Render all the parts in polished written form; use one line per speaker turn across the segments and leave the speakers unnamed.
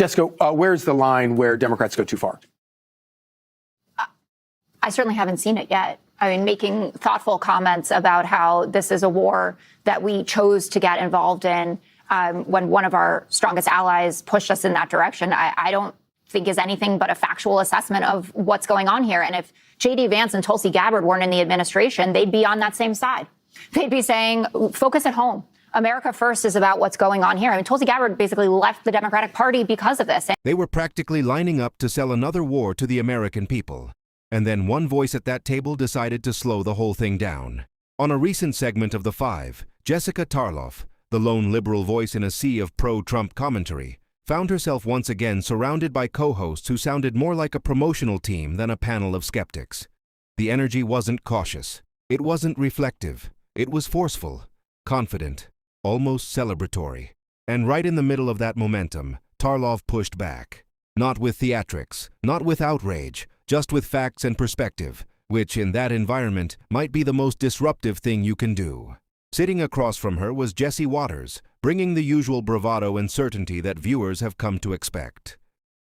Jessica, where's the line where Democrats go too far?
I certainly haven't seen it yet. I mean, making thoughtful comments about how this is a war that we chose to get involved in when one of our strongest allies pushed us in that direction, I don't think is anything but a factual assessment of what's going on here. And if J.D. Vance and Tulsi Gabbard weren't in the administration, they'd be on that same side. They'd be saying, focus at home. America first is about what's going on here. I mean, Tulsi Gabbard basically left the Democratic Party because of this.
They were practically lining up to sell another war to the American people. And then one voice at that table decided to slow the whole thing down. On a recent segment of The Five, Jessica Tarlov, the lone liberal voice in a sea of pro-Trump commentary, found herself once again surrounded by co-hosts who sounded more like a promotional team than a panel of skeptics. The energy wasn't cautious. It wasn't reflective. It was forceful, confident, almost celebratory. And right in the middle of that momentum, Tarlov pushed back. Not with theatrics, not with outrage, just with facts and perspective, which in that environment might be the most disruptive thing you can do. Sitting across from her was Jesse Waters, bringing the usual bravado and certainty that viewers have come to expect.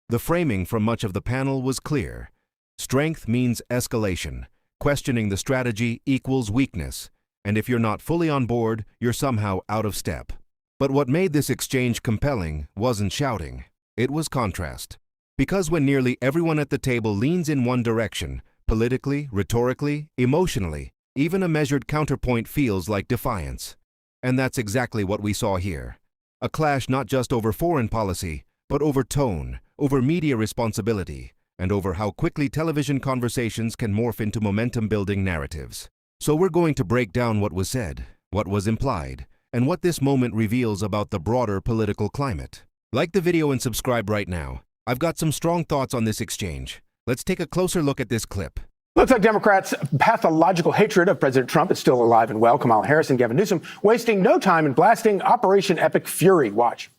The framing from much of the panel was clear. Strength means escalation. Questioning the strategy equals weakness. And if you're not fully on board, you're somehow out of step. But what made this exchange compelling wasn't shouting. It was contrast. Because when nearly everyone at the table leans in one direction, politically, rhetorically, emotionally, even a measured counterpoint feels like defiance. And that's exactly what we saw here. A clash not just over foreign policy, but over tone, over media responsibility, and over how quickly television conversations can morph into momentum-building narratives. So we're going to break down what was said, what was implied, and what this moment reveals about the broader political climate. Like the video and subscribe right now. I've got some strong thoughts on this exchange. Let's take a closer look at this clip.
Looks like Democrats' pathological hatred of President Trump is still alive and well. Kamala Harris and Gavin Newsom wasting no time in blasting Operation Epic Fury. Watch.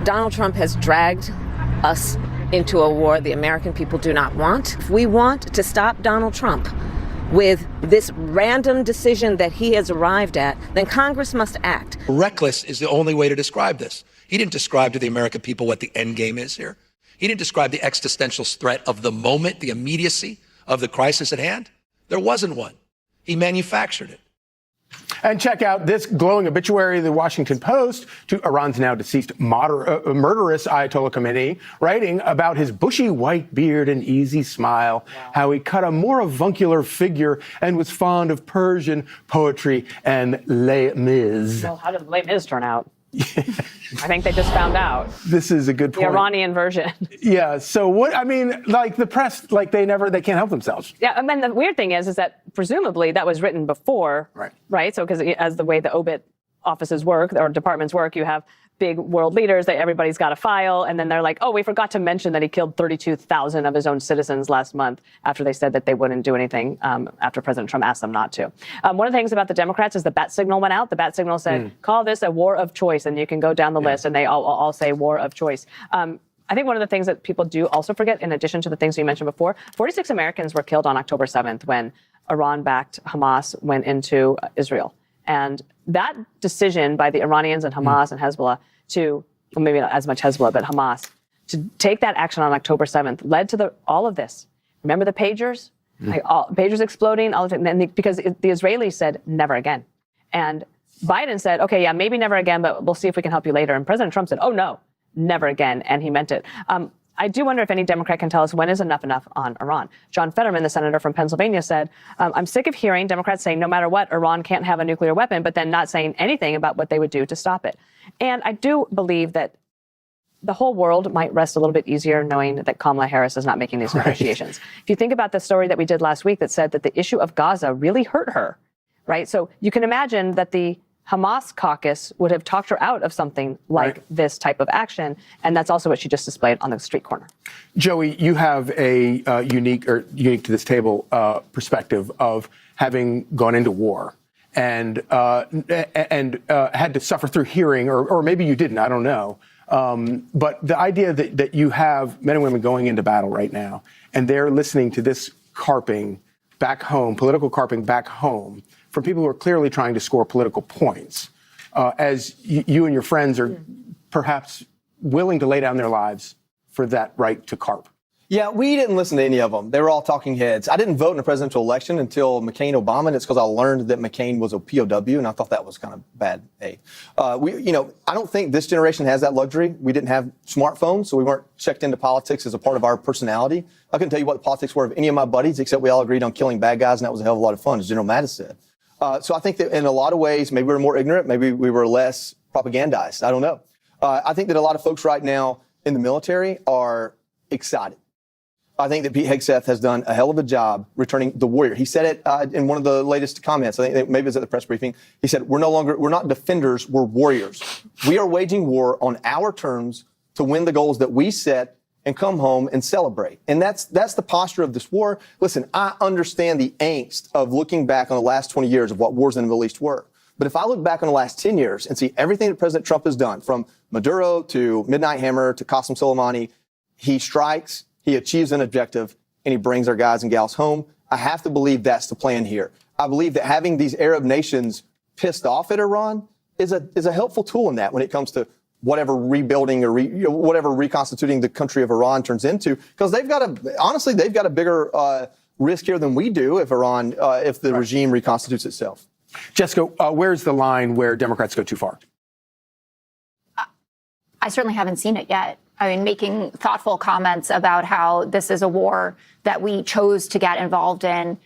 Donald Trump has dragged us into a war the American people do not want. If we want to stop Donald Trump with this random decision that he has arrived at, then Congress must act.
Reckless is the only way to describe this. He didn't describe to the American people what the end game is here. He didn't describe the existential threat of the moment, the immediacy of the crisis at hand. There wasn't one. He manufactured it.
And check out this glowing obituary of the Washington Post to Iran's now deceased murderous Ayatollah Khomeini, writing about his bushy white beard and easy smile, how he cut a more avuncular figure and was fond of Persian poetry and Les Mis.
Well, how did Les Mis turn out? I think they just found out.
This is a good point.
The Iranian version.
Yeah. So what, I mean, like the press, like they can't help themselves.
Yeah. I mean, the weird thing is that presumably that was written before. Right. So because as the way the obit offices work or departments work, you have big world leaders that everybody's got a file. And then they're like, oh, we forgot to mention that he killed 32,000 of his own citizens last month after they said that they wouldn't do anything after President Trump asked them not to. One of the things about the Democrats is the bat signal went out. The bat signal said, call this a war of choice. And you can go down the list and they all say war of choice. I think one of the things that people do also forget, in addition to the things you mentioned before, 46 Americans were killed on October 7th when Iran-backed Hamas went into Israel. And that decision by the Iranians and Hamas and Hezbollah to, well, maybe not as much Hezbollah, but Hamas, to take that action on October 7th led to all of this. Remember the pagers? Pagers exploding, all of it, because the Israelis said never again. And Biden said, okay, yeah, maybe never again, but we'll see if we can help you later. And President Trump said, oh, no, never again. And he meant it. I do wonder if any Democrat can tell us when is enough on Iran. John Fetterman, the senator from Pennsylvania, said, I'm sick of hearing Democrats saying no matter what, Iran can't have a nuclear weapon, but then not saying anything about what they would do to stop it. And I do believe that the whole world might rest a little bit easier knowing that Kamala Harris is not making these negotiations. If you think about the story that we did last week that said that the issue of Gaza really hurt her, right? So you can imagine that the Hamas caucus would have talked her out of something like this type of action. And that's also what she just displayed on the street corner.
Joey, you have a unique to this table perspective of having gone into war and had to suffer through hearing, or maybe you didn't, I don't know. But the idea that you have men and women going into battle right now, and they're listening to this carping back home, political carping back home, from people who are clearly trying to score political points, as you and your friends are perhaps willing to lay down their lives for that right to carp?
Yeah, we didn't listen to any of them. They were all talking heads. I didn't vote in a presidential election until McCain-Obama, and it's because I learned that McCain was a POW, and I thought that was kind of bad. I don't think this generation has that luxury. We didn't have smartphones, so we weren't checked into politics as a part of our personality. I couldn't tell you what the politics were of any of my buddies, except we all agreed on killing bad guys, and that was a hell of a lot of fun, as General Mattis said. So I think that in a lot of ways, maybe we were more ignorant, maybe we were less propagandized. I don't know. I think that a lot of folks right now in the military are excited. I think that Pete Hegseth has done a hell of a job returning the warrior. He said it in one of the latest comments. I think maybe it was at the press briefing. He said, we're not defenders, we're warriors. We are waging war on our terms to win the goals that we set and come home and celebrate. And that's the posture of this war. Listen, I understand the angst of looking back on the last 20 years of what wars in the Middle East were. But if I look back on the last 10 years and see everything that President Trump has done, from Maduro to Midnight Hammer to Qasem Soleimani, he strikes, he achieves an objective, and he brings our guys and gals home. I have to believe that's the plan here. I believe that having these Arab nations pissed off at Iran is a helpful tool in that when it comes to whatever rebuilding or whatever reconstituting the country of Iran turns into, because they've got a bigger risk here than we do if the regime reconstitutes itself.
Jessica, where's the line where Democrats go too far?
I certainly haven't seen it yet. I mean, making thoughtful comments about how this is a war that we chose to get involved in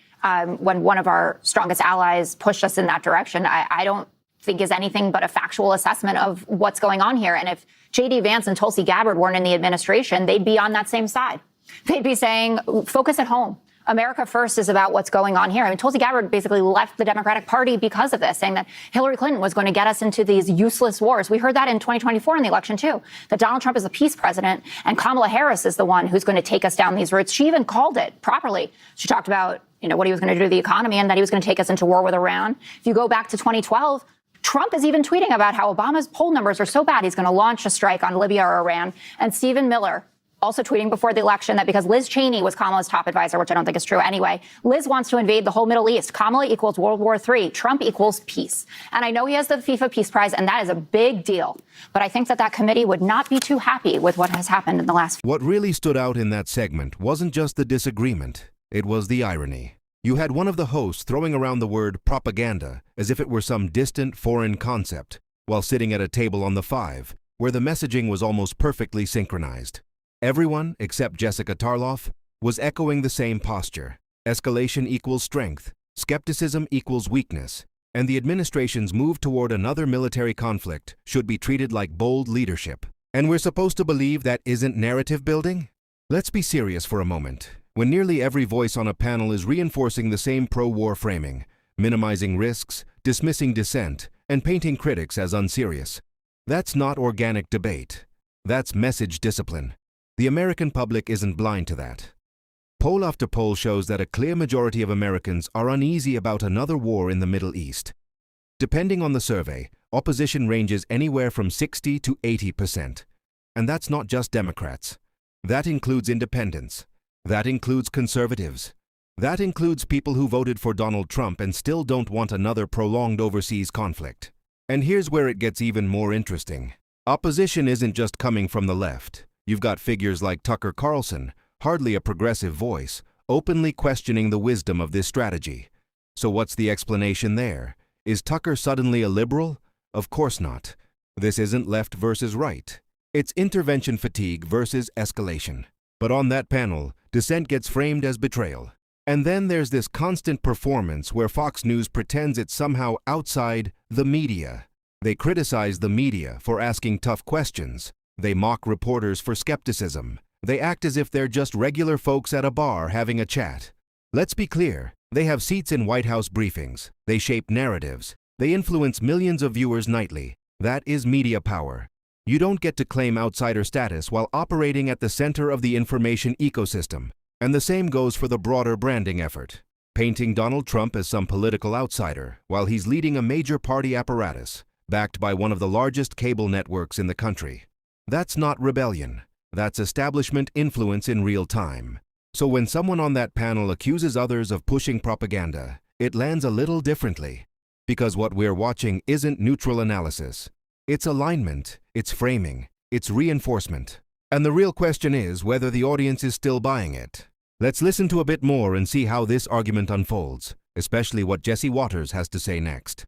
when one of our strongest allies pushed us in that direction, I don't think is anything but a factual assessment of what's going on here. And if J.D. Vance and Tulsi Gabbard weren't in the administration, they'd be on that same side. They'd be saying, focus at home. America first is about what's going on here. I mean, Tulsi Gabbard basically left the Democratic Party because of this, saying that Hillary Clinton was going to get us into these useless wars. We heard that in 2024 in the election, too, that Donald Trump is a peace president and Kamala Harris is the one who's going to take us down these routes. She even called it properly. She talked about, what he was going to do to the economy and that he was going to take us into war with Iran. If you go back to 2012, Trump is even tweeting about how Obama's poll numbers are so bad he's going to launch a strike on Libya or Iran. And Stephen Miller also tweeting before the election that because Liz Cheney was Kamala's top advisor, which I don't think is true anyway, Liz wants to invade the whole Middle East. Kamala equals World War III. Trump equals peace. And I know he has the FIFA Peace Prize, and that is a big deal. But I think that committee would not be too happy with what has happened in the last.
What really stood out in that segment wasn't just the disagreement, it was the irony. You had one of the hosts throwing around the word propaganda as if it were some distant foreign concept, while sitting at a table on the Five, where the messaging was almost perfectly synchronized. Everyone, except Jessica Tarlov, was echoing the same posture. Escalation equals strength, skepticism equals weakness, and the administration's move toward another military conflict should be treated like bold leadership. And we're supposed to believe that isn't narrative building? Let's be serious for a moment. When nearly every voice on a panel is reinforcing the same pro-war framing, minimizing risks, dismissing dissent, and painting critics as unserious, that's not organic debate. That's message discipline. The American public isn't blind to that. Poll after poll shows that a clear majority of Americans are uneasy about another war in the Middle East. Depending on the survey, opposition ranges anywhere from 60 to 80%. And that's not just Democrats. That includes independents. That includes conservatives. That includes people who voted for Donald Trump and still don't want another prolonged overseas conflict. And here's where it gets even more interesting. Opposition isn't just coming from the left. You've got figures like Tucker Carlson, hardly a progressive voice, openly questioning the wisdom of this strategy. So what's the explanation there? Is Tucker suddenly a liberal? Of course not. This isn't left versus right. It's intervention fatigue versus escalation. But on that panel, dissent gets framed as betrayal. And then there's this constant performance where Fox News pretends it's somehow outside the media. They criticize the media for asking tough questions. They mock reporters for skepticism. They act as if they're just regular folks at a bar having a chat. Let's be clear, they have seats in White House briefings. They shape narratives. They influence millions of viewers nightly. That is media power. You don't get to claim outsider status while operating at the center of the information ecosystem. And the same goes for the broader branding effort. Painting Donald Trump as some political outsider while he's leading a major party apparatus, backed by one of the largest cable networks in the country. That's not rebellion. That's establishment influence in real time. So when someone on that panel accuses others of pushing propaganda, it lands a little differently. Because what we're watching isn't neutral analysis. It's alignment, it's framing, it's reinforcement. And the real question is whether the audience is still buying it. Let's listen to a bit more and see how this argument unfolds, especially what Jesse Waters has to say next.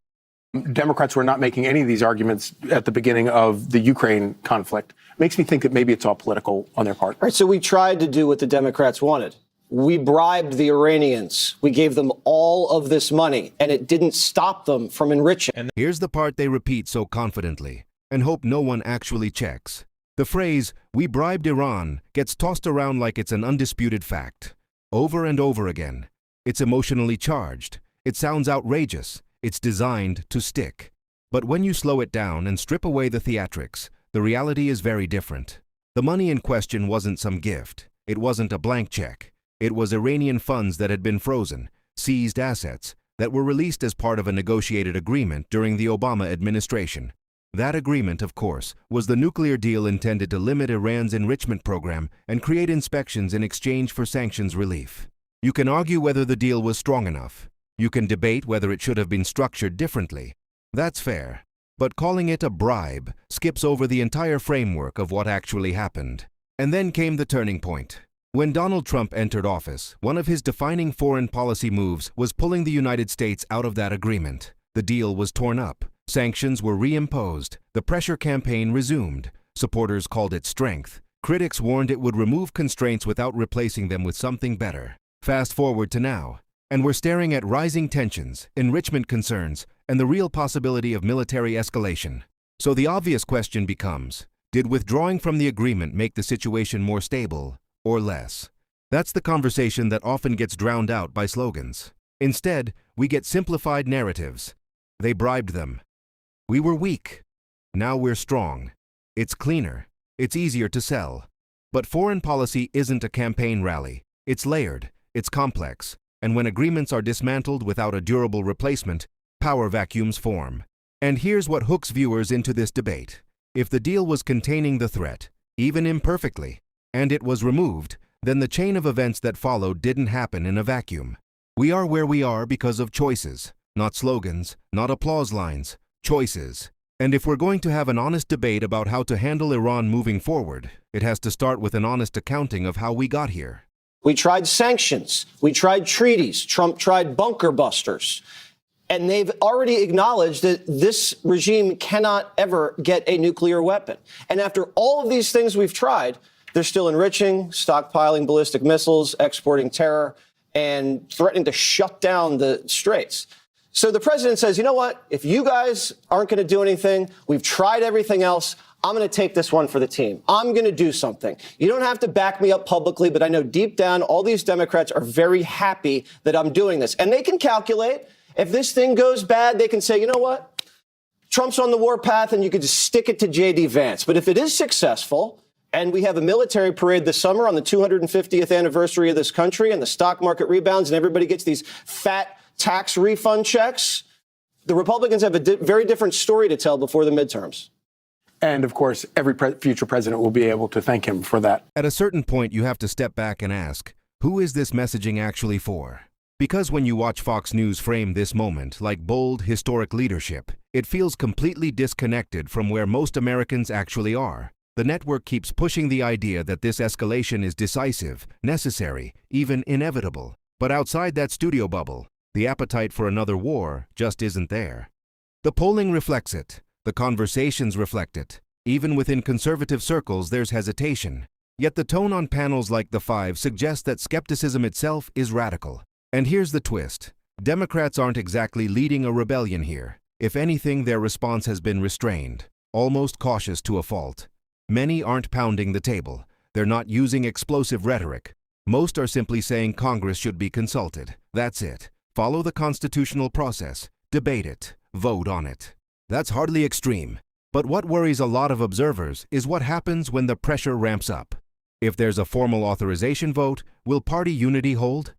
Democrats were not making any of these arguments at the beginning of the Ukraine conflict. Makes me think that maybe it's all political on their part.
All right, so we tried to do what the Democrats wanted. We bribed the Iranians. We gave them all of this money, and it didn't stop them from enriching.
Here's the part they repeat so confidently, and hope no one actually checks. The phrase, "we bribed Iran," gets tossed around like it's an undisputed fact. Over and over again. It's emotionally charged. It sounds outrageous. It's designed to stick. But when you slow it down and strip away the theatrics, the reality is very different. The money in question wasn't some gift. It wasn't a blank check. It was Iranian funds that had been frozen, seized assets, that were released as part of a negotiated agreement during the Obama administration. That agreement, of course, was the nuclear deal intended to limit Iran's enrichment program and create inspections in exchange for sanctions relief. You can argue whether the deal was strong enough. You can debate whether it should have been structured differently. That's fair. But calling it a bribe skips over the entire framework of what actually happened. And then came the turning point. When Donald Trump entered office, one of his defining foreign policy moves was pulling the United States out of that agreement. The deal was torn up. Sanctions were reimposed. The pressure campaign resumed. Supporters called it strength. Critics warned it would remove constraints without replacing them with something better. Fast forward to now, and we're staring at rising tensions, enrichment concerns, and the real possibility of military escalation. So the obvious question becomes, did withdrawing from the agreement make the situation more stable or less? That's the conversation that often gets drowned out by slogans. Instead, we get simplified narratives. They bribed them. We were weak. Now we're strong. It's cleaner. It's easier to sell. But foreign policy isn't a campaign rally. It's layered. It's complex. And when agreements are dismantled without a durable replacement, power vacuums form. And here's what hooks viewers into this debate. If the deal was containing the threat, even imperfectly, and it was removed, then the chain of events that followed didn't happen in a vacuum. We are where we are because of choices, not slogans, not applause lines, choices. And if we're going to have an honest debate about how to handle Iran moving forward, it has to start with an honest accounting of how we got here.
We tried sanctions. We tried treaties. Trump tried bunker busters. And they've already acknowledged that this regime cannot ever get a nuclear weapon. And after all of these things we've tried, they're still enriching, stockpiling ballistic missiles, exporting terror, and threatening to shut down the straits. So the president says, you know what? If you guys aren't going to do anything, we've tried everything else. I'm going to take this one for the team. I'm going to do something. You don't have to back me up publicly, but I know deep down all these Democrats are very happy that I'm doing this. And they can calculate. If this thing goes bad, they can say, you know what? Trump's on the warpath, and you could just stick it to J.D. Vance. But if it is successful, and we have a military parade this summer on the 250th anniversary of this country, and the stock market rebounds, and everybody gets these fat tax refund checks, the Republicans have a very different story to tell before the midterms.
And, of course, every future president will be able to thank him for that.
At a certain point, you have to step back and ask, who is this messaging actually for? Because when you watch Fox News frame this moment like bold, historic leadership, it feels completely disconnected from where most Americans actually are. The network keeps pushing the idea that this escalation is decisive, necessary, even inevitable. But outside that studio bubble, the appetite for another war just isn't there. The polling reflects it. The conversations reflect it. Even within conservative circles, there's hesitation. Yet the tone on panels like The Five suggests that skepticism itself is radical. And here's the twist. Democrats aren't exactly leading a rebellion here. If anything, their response has been restrained, almost cautious to a fault. Many aren't pounding the table. They're not using explosive rhetoric. Most are simply saying Congress should be consulted. That's it. Follow the constitutional process. Debate it. Vote on it. That's hardly extreme. But what worries a lot of observers is what happens when the pressure ramps up. If there's a formal authorization vote, will party unity hold?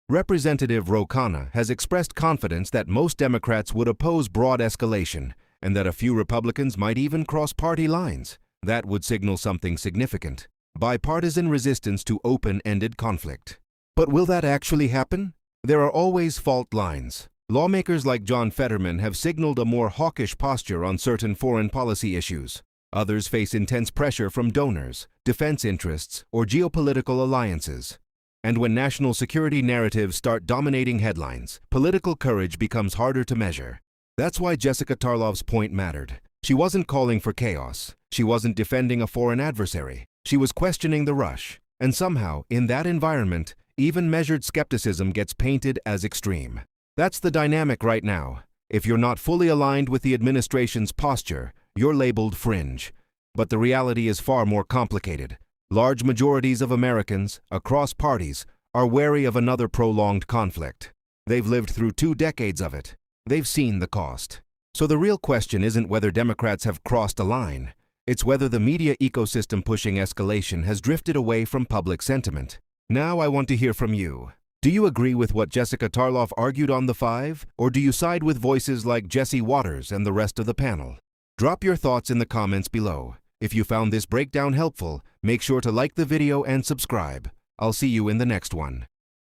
Representative Ro Khanna has expressed confidence that most Democrats would oppose broad escalation and that a few Republicans might even cross party lines. That would signal something significant: bipartisan resistance to open-ended conflict. But will that actually happen? There are always fault lines. Lawmakers like John Fetterman have signaled a more hawkish posture on certain foreign policy issues. Others face intense pressure from donors, defense interests, or geopolitical alliances. And when national security narratives start dominating headlines, political courage becomes harder to measure. That's why Jessica Tarlov's point mattered. She wasn't calling for chaos. She wasn't defending a foreign adversary. She was questioning the rush. And somehow, in that environment, even measured skepticism gets painted as extreme. That's the dynamic right now. If you're not fully aligned with the administration's posture, you're labeled fringe. But the reality is far more complicated. Large majorities of Americans, across parties, are wary of another prolonged conflict. They've lived through 2 decades of it. They've seen the cost. So the real question isn't whether Democrats have crossed a line. It's whether the media ecosystem pushing escalation has drifted away from public sentiment. Now I want to hear from you. Do you agree with what Jessica Tarlov argued on The Five, or do you side with voices like Jesse Waters and the rest of the panel? Drop your thoughts in the comments below. If you found this breakdown helpful, make sure to like the video and subscribe. I'll see you in the next one.